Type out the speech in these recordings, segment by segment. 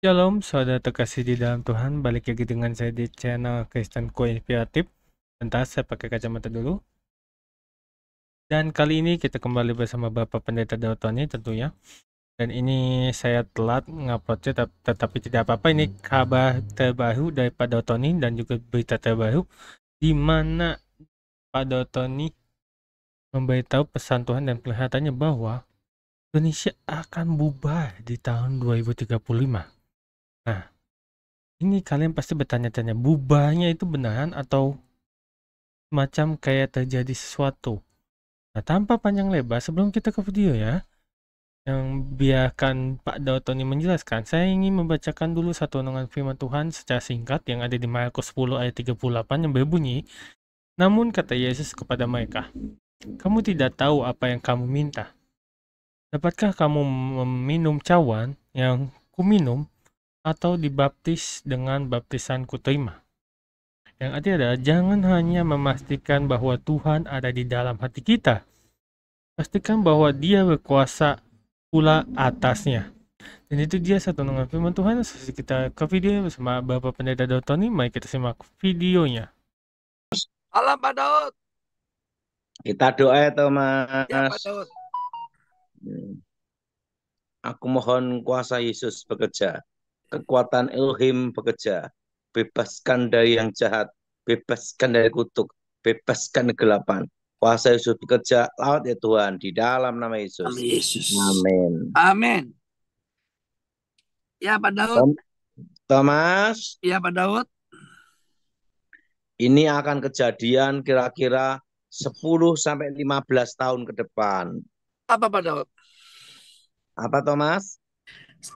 Shalom, saudara terkasih di dalam Tuhan. Balik lagi dengan saya di channel Kristen Inspiratif. Bentar, saya pakai kacamata dulu. Dan kali ini kita kembali bersama Bapak Pendeta Dautoni tentunya. Dan ini saya telat nguploadnya, tetapi tidak apa-apa. Ini kabar terbaru dari Pak Dautoni dan juga berita terbaru, di mana Pak Dautoni memberitahu pesan Tuhan dan kelihatannya bahwa Indonesia akan bubar di tahun 2035. Nah, ini kalian pasti bertanya-tanya, bubarnya itu beneran atau semacam kayak terjadi sesuatu? Nah, tanpa panjang lebar, sebelum kita ke video ya, yang biarkan Pak Dautoni menjelaskan, saya ingin membacakan dulu satu renungan firman Tuhan secara singkat yang ada di Markus 10 ayat 38 yang berbunyi, "Namun kata Yesus kepada mereka, kamu tidak tahu apa yang kamu minta. Dapatkah kamu meminum cawan yang kuminum atau dibaptis dengan baptisan kuterima?" Yang artinya adalah jangan hanya memastikan bahwa Tuhan ada di dalam hati kita, pastikan bahwa Dia berkuasa pula atasnya. Dan itu dia satu dengan firman Tuhan. Kita ke video bersama Bapak Pendeta Dautoni. Mari kita simak videonya. Halo Pak Daud. Kita doa ya Ya Pak Thomas. Daud. Aku mohon kuasa Yesus bekerja, kekuatan Elohim bekerja, bebaskan dari yang jahat, bebaskan dari kutuk, bebaskan kegelapan. Kuasa Yesus bekerja, lawat ya Tuhan, di dalam nama Yesus. Amin Yesus. Amin. Amin. Ya Pak Daud. Thomas, Ya Pak Daud. ini akan kejadian kira-kira 10-15 tahun ke depan. Apa Pak Daud? Apa Thomas?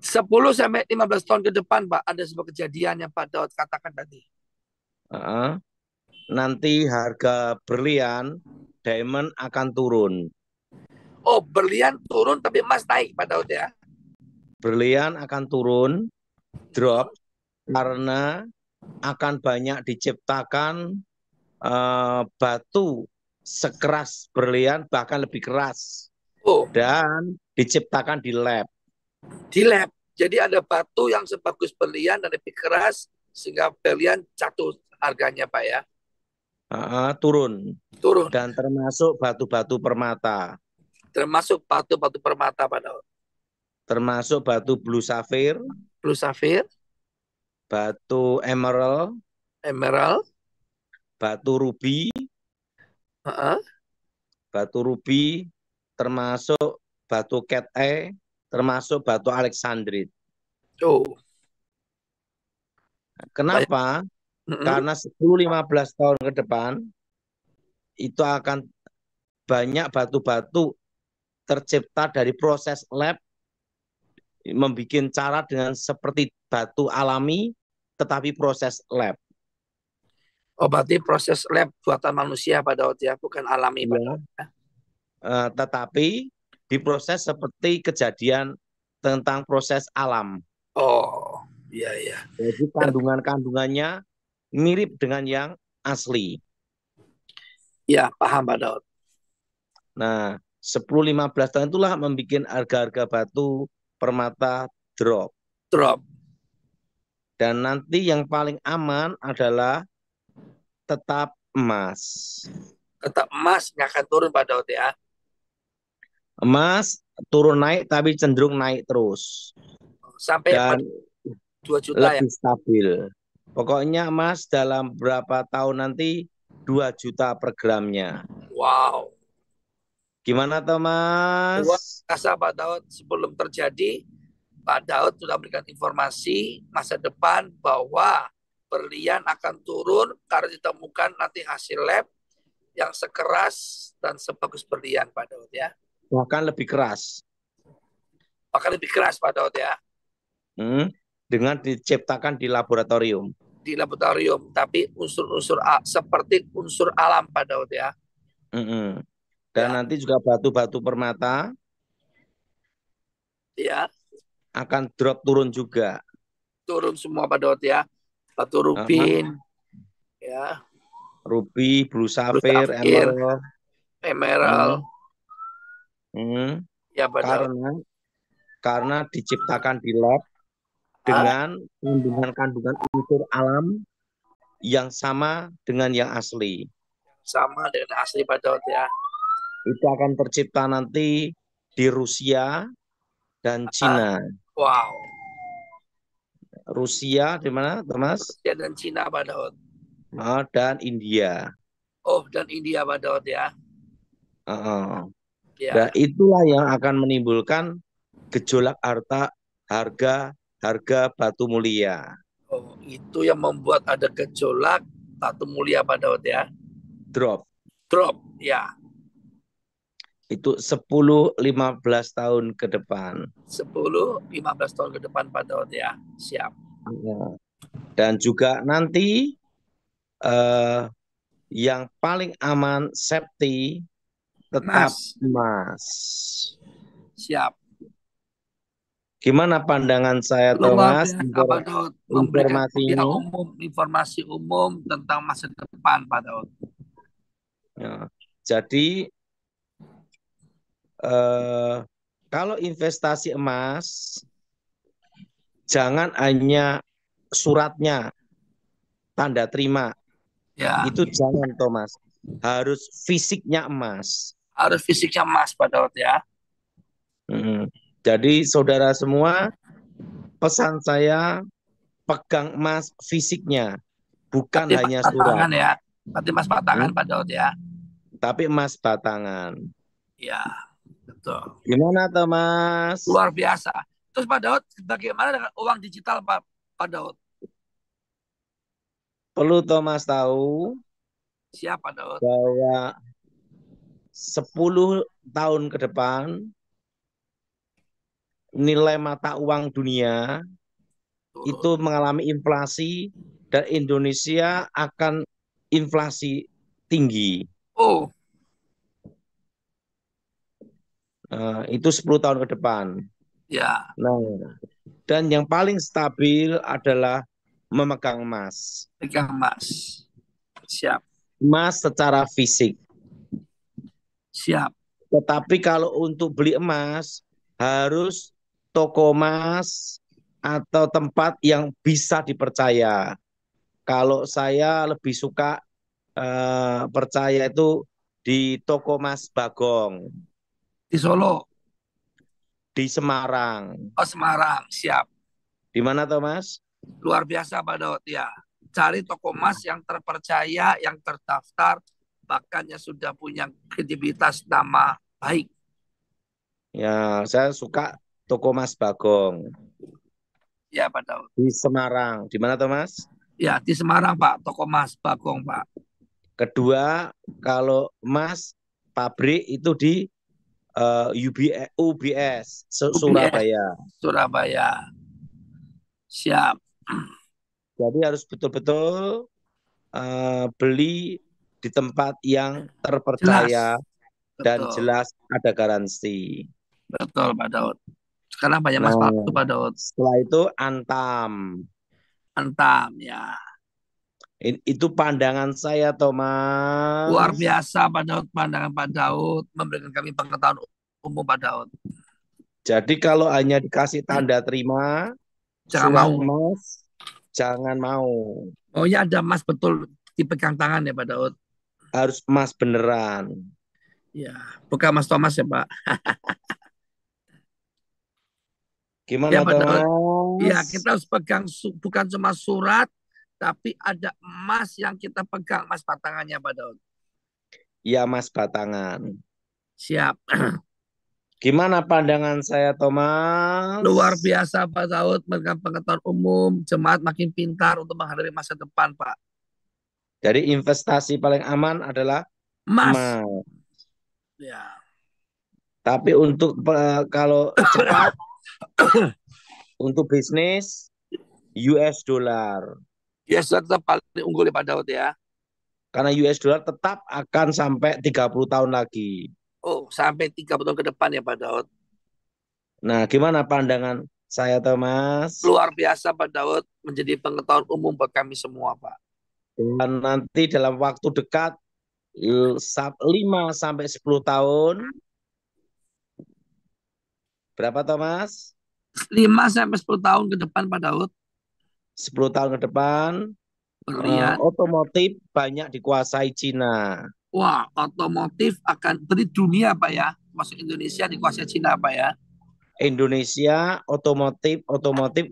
10-15 tahun ke depan Pak, ada sebuah kejadian yang Pak Daud katakan tadi. Nanti harga berlian diamond akan turun. Oh, berlian turun tapi emas naik Pak Daud ya. Berlian akan turun, drop, karena akan banyak diciptakan batu sekeras berlian, bahkan lebih keras. Oh, Dan diciptakan di lab. di lab. Jadi ada batu yang sebagus berlian dan lebih keras sehingga berlian jatuh harganya Pak ya. Turun. Turun. Dan termasuk batu-batu permata. Termasuk batu-batu permata Pak Daud. Termasuk batu blue sapphire, Blue sapphire, batu emerald, emerald, batu ruby, batu ruby, termasuk batu cat eye, termasuk batu alexandrite. Oh. Kenapa? Karena 10-15 tahun ke depan itu akan banyak batu-batu tercipta dari proses lab, membuat cara dengan seperti batu alami, tetapi proses lab. Oh, berarti proses lab buatan manusia Pak Daud ya, bukan alami Pak Daud. Tetapi diproses seperti kejadian tentang proses alam. Oh, iya iya. Jadi kandungannya mirip dengan yang asli. Ya, paham Pak Daud. Nah, 10-15 tahun itulah membuat harga-harga batu permata drop. Dan nanti yang paling aman adalah tetap emas. Tetap emas nggak akan turun Pak Daud ya. Emas turun naik tapi cenderung naik terus. Sampai dan 2 juta lebih stabil. Pokoknya emas dalam berapa tahun nanti 2 juta per gramnya. Wow. Gimana Thomas? Luar biasa Pak Daud. Sebelum terjadi, Pak Daud sudah memberikan informasi masa depan bahwa berlian akan turun karena ditemukan nanti hasil lab yang sekeras dan sebagus berlian Pak Daud ya. Bahkan lebih keras. Bahkan lebih keras Pak Daud ya. Dengan diciptakan di laboratorium. Di laboratorium, tapi unsur-unsur seperti unsur alam Pak Daud ya. Dan nanti juga batu-batu permata ya akan drop turun juga. Turun semua Pak Daud ya. Batu rubin, ya. Ruby, blue sapphire, emerald. Ya Pak Daud. Karena diciptakan di lab, dengan kandungan unsur alam yang sama dengan yang asli. Sama dengan asli Pak Daud ya. Itu akan tercipta nanti di Rusia dan Cina. Wow. Rusia di mana, Thomas? Rusia dan Cina Pak Daud. Dan India. Oh, dan India Pak Daud ya. Ya. Nah, itulah yang akan menimbulkan gejolak harga batu mulia. Oh, itu yang membuat ada gejolak batu mulia Pak Daud ya. Drop, ya. Itu 10-15 tahun ke depan. 10-15 tahun ke depan Pak Daud ya. Siap. Dan juga nanti yang paling aman, safety, tetap emas. Siap. Gimana pandangan saya, Luar Thomas? biasa Pak Daud. Memberikan informasi umum tentang masa depan Pak Daud. Ya. Jadi kalau investasi emas, jangan hanya suratnya, tanda terima. Ya. Itu jangan, Thomas. Harus fisiknya emas. Harus fisiknya emas, Pak Daud ya. Jadi saudara semua, pesan saya pegang emas fisiknya, bukan berarti hanya surat. surat. Ya. Berarti emas batangan Pak Daud ya. Tapi emas batangan. Ya, betul. Gimana Thomas? Luar biasa. Terus Pak Daud, bagaimana dengan uang digital Pak Daud? Perlu Thomas tahu siapa Daud? Bahwa 10 tahun ke depan nilai mata uang dunia itu mengalami inflasi dan Indonesia akan inflasi tinggi. Oh. Itu 10 tahun ke depan. Ya. Nah, dan yang paling stabil adalah memegang emas. Pegang emas. Siap. Emas secara fisik. Siap. Tetapi kalau untuk beli emas harus toko emas atau tempat yang bisa dipercaya. Kalau saya lebih suka percaya itu di toko Mas Bagong. Di Solo. Di Semarang. Oh, Semarang, siap. Di mana toh Mas? Luar biasa Pak Daud ya. Cari toko emas yang terpercaya, yang terdaftar, bahkan yang sudah punya kredibilitas nama baik. Ya, saya suka toko Mas Bagong. Ya Pak Daud. Di Semarang. Di mana toh Mas? Ya, di Semarang Pak, toko Mas Bagong Pak. Kedua, kalau emas pabrik itu di UBS Surabaya. Surabaya. Siap. Jadi harus betul-betul beli di tempat yang terpercaya dan jelas ada garansi. Betul Pak Daud. Sekarang banyak emas palsu Pak Daud. Setelah itu Antam. Antam ya. Itu pandangan saya, Thomas. Luar biasa Pak Daud, pandangan Pak Daud memberikan kami pengetahuan umum Pak Daud. Jadi kalau hanya dikasih tanda terima, jangan mau. Emas, jangan mau. Maunya ada emas betul dipegang tangan ya Pak Daud. Harus emas beneran. Ya, bukan Mas Thomas ya Pak. Gimana ya, Pak Daud? Ya, kita harus pegang bukan cuma surat, tapi ada emas yang kita pegang, emas batangannya Pak Daud. Ya, emas batangan. Siap. Gimana pandangan saya, Thomas? Luar biasa Pak Daud, memberikan pengetahuan umum, jemaat makin pintar untuk menghadapi masa depan Pak. Jadi investasi paling aman adalah emas. Ya. Tapi untuk kalau cepat untuk bisnis US dollar. US dollar tetap paling unggul ya Pak Daud ya. Karena US dollar tetap akan sampai 30 tahun lagi. Oh, sampai 30 tahun ke depan ya Pak Daud. Nah, gimana pandangan saya, Thomas? Luar biasa Pak Daud, menjadi pengetahuan umum buat kami semua Pak. Dan nanti dalam waktu dekat 5-10 tahun. Berapa Thomas? 5 sampai 10 tahun ke depan Pak Daud. 10 tahun ke depan Berlian. otomotif banyak dikuasai Cina. Wah, otomotif akan dari dunia Pak ya. Masuk Indonesia dikuasai Cina Pak ya. Indonesia otomotif di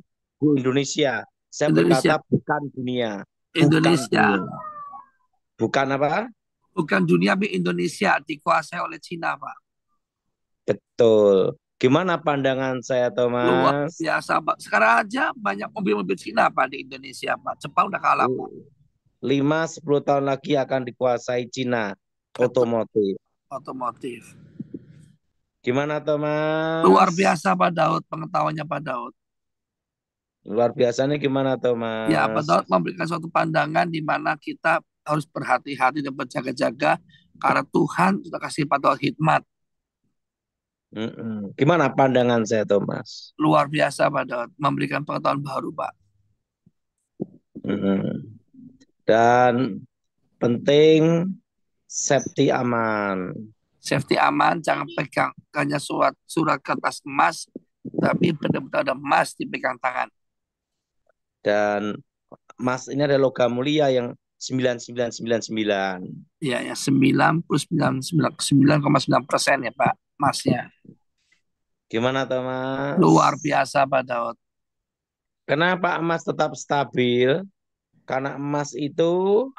Indonesia. Saya Indonesia. berkata bukan dunia. Indonesia. Bukan apa? Bukan dunia, tapi Indonesia dikuasai oleh Cina Pak. Betul. Gimana pandangan saya, Luar Thomas? biasa Pak. Sekarang aja banyak mobil-mobil Cina Pak di Indonesia Pak. Jepang udah kalah Pak. 5-10 tahun lagi akan dikuasai Cina otomotif. Otomotif. Gimana, Thomas? Luar biasa Pak Daud, pengetahuannya Pak Daud. Luar biasanya gimana, Thomas? Ya, Pak Daud memberikan suatu pandangan di mana kita harus berhati-hati dan berjaga-jaga karena Tuhan sudah kasih Pak Daud hikmat. Gimana pandangan saya, Thomas? Luar biasa Pak Daud, memberikan pengetahuan baru Pak. Dan penting safety aman. Safety aman, jangan pegang hanya surat kertas emas, tapi benar-benar ada emas dipegang tangan. Dan emas ini ada logam mulia yang 9999. Iya ya, 99,9% ya Pak, emasnya. Gimana, Thomas? Luar biasa Pak Daud. Kenapa emas tetap stabil? Karena emas itu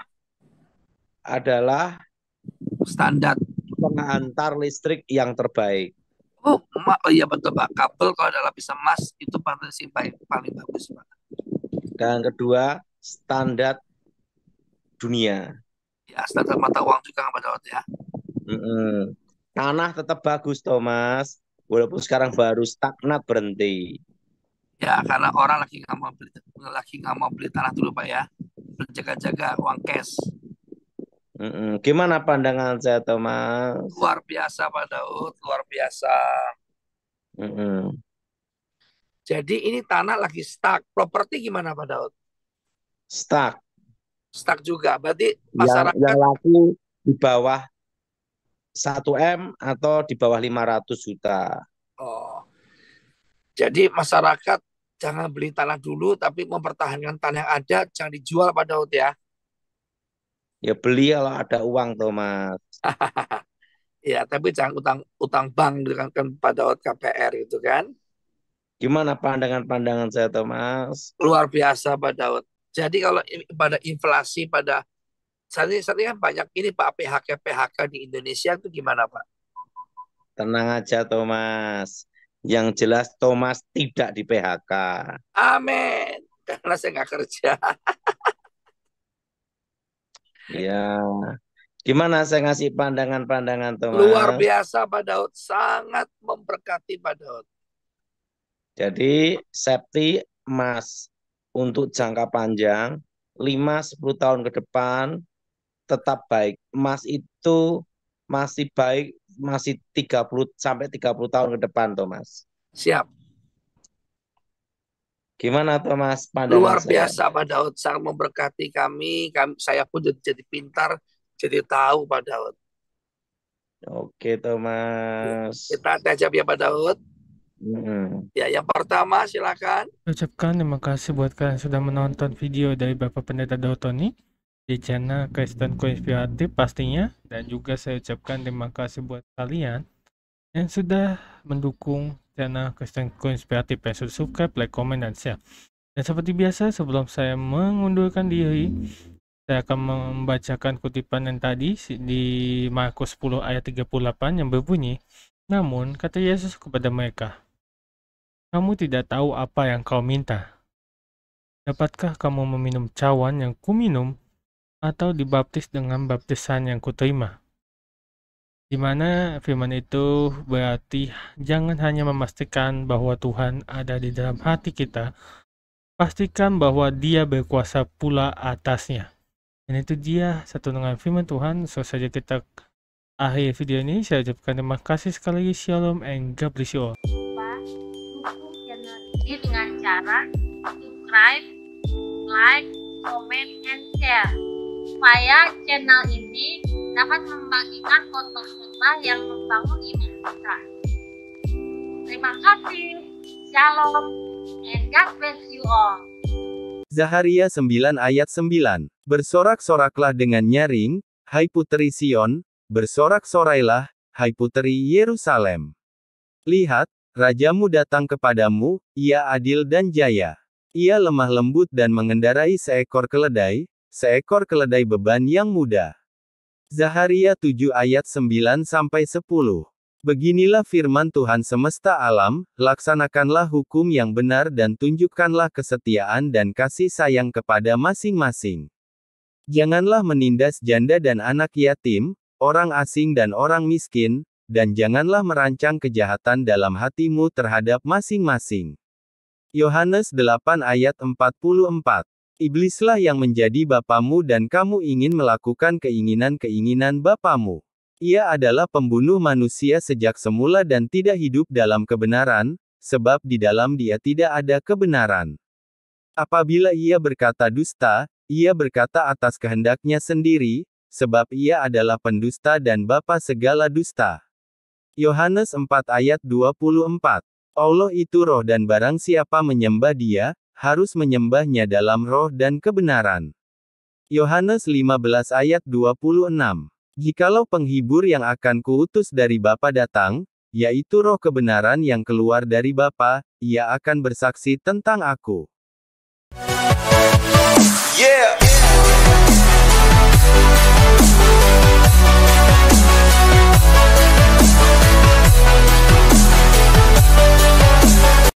adalah Standar penghantar listrik yang terbaik. Oh iya betul Pak. Kabel kalau ada lapisan emas itu paling bagus Pak. Dan kedua, standar dunia. Ya, standar mata uang juga Pak Daud ya. Tanah tetap bagus, Thomas. Walaupun sekarang baru stagnat berhenti. Ya, karena orang lagi nggak mau beli tanah dulu Pak ya. Berjaga-jaga uang cash. Gimana pandangan saya, Thomas? Luar biasa Pak Daud, luar biasa. Jadi ini tanah lagi stuck. Properti gimana Pak Daud? Stuck. Stuck juga. Berarti masyarakat yang laku di bawah 1M atau di bawah 500 juta. Oh. Jadi masyarakat jangan beli tanah dulu, tapi mempertahankan tanah yang ada, jangan dijual Pak Daud ya. Ya beli kalau ada uang, Thomas. Ya, tapi jangan utang bank dengan Pak Daud KPR itu kan. Gimana pandangan saya, Thomas? Luar biasa Pak Daud. Jadi kalau pada inflasi saat ini kan banyak ini Pak PHK di Indonesia itu gimana Pak? Tenang aja, Thomas. Yang jelas Thomas tidak di PHK. Amin. Karena saya nggak kerja. Ya. Gimana saya ngasih pandangan-pandangan, Thomas? Luar biasa Pak Daud. Sangat memberkati Pak Daud. Jadi safety emas untuk jangka panjang 5-10 tahun ke depan tetap baik. Emas itu masih baik, masih 30-30 tahun ke depan, Thomas. Siap. Gimana, Thomas, pandangan Luar saya? biasa Pak Daud, sangat memberkati kami. Saya pun jadi pintar, jadi tahu Pak Daud. Oke, Thomas. Kita tajam ya Pak Daud. Ya, yang pertama silakan. Ucapkan terima kasih buat kalian sudah menonton video dari Bapak Pendeta Daud Tony di channel Kristen Inspiratif pastinya, dan juga saya ucapkan terima kasih buat kalian yang sudah mendukung channel Kristen Inspiratif, yang sudah subscribe, like, comment, dan share. Dan seperti biasa, sebelum saya mengundurkan diri, saya akan membacakan kutipan yang tadi di Markus 10 ayat 38 yang berbunyi, "Namun kata Yesus kepada mereka, kamu tidak tahu apa yang kau minta. Dapatkah kamu meminum cawan yang kuminum, atau dibaptis dengan baptisan yang kuterima?" Di mana firman itu berarti jangan hanya memastikan bahwa Tuhan ada di dalam hati kita, pastikan bahwa Dia berkuasa pula atasnya. Dan itu dia satu dengan firman Tuhan. So saja kita akhir video ini. Saya ucapkan terima kasih sekali lagi. Shalom and God bless you all. Dukung channel ini dengan cara subscribe, like, comment, and share supaya channel ini dapat membagikan khotbah-khotbah yang membangun iman kita. Terima kasih. Shalom, and God bless you all. Zaharia 9 ayat 9. Bersorak-soraklah dengan nyaring, hai puteri Sion, bersorak-sorailah, hai puteri Yerusalem. Lihat, rajamu datang kepadamu, ia adil dan jaya. Ia lemah lembut dan mengendarai seekor keledai beban yang muda. Zaharia 7 ayat 9-10. Beginilah firman Tuhan semesta alam, laksanakanlah hukum yang benar dan tunjukkanlah kesetiaan dan kasih sayang kepada masing-masing. Janganlah menindas janda dan anak yatim, orang asing dan orang miskin, dan janganlah merancang kejahatan dalam hatimu terhadap masing-masing. Yohanes 8 ayat 44. Iblislah yang menjadi bapamu dan kamu ingin melakukan keinginan-keinginan bapamu. Ia adalah pembunuh manusia sejak semula dan tidak hidup dalam kebenaran, sebab di dalam dia tidak ada kebenaran. Apabila ia berkata dusta, ia berkata atas kehendaknya sendiri, sebab ia adalah pendusta dan bapa segala dusta. Yohanes 4 ayat 24. Allah itu roh dan barang siapa menyembah dia, harus menyembahnya dalam roh dan kebenaran. Yohanes 15 ayat 26. Jikalau penghibur yang akan kuutus dari Bapa datang, yaitu roh kebenaran yang keluar dari Bapa, ia akan bersaksi tentang aku. Yeah!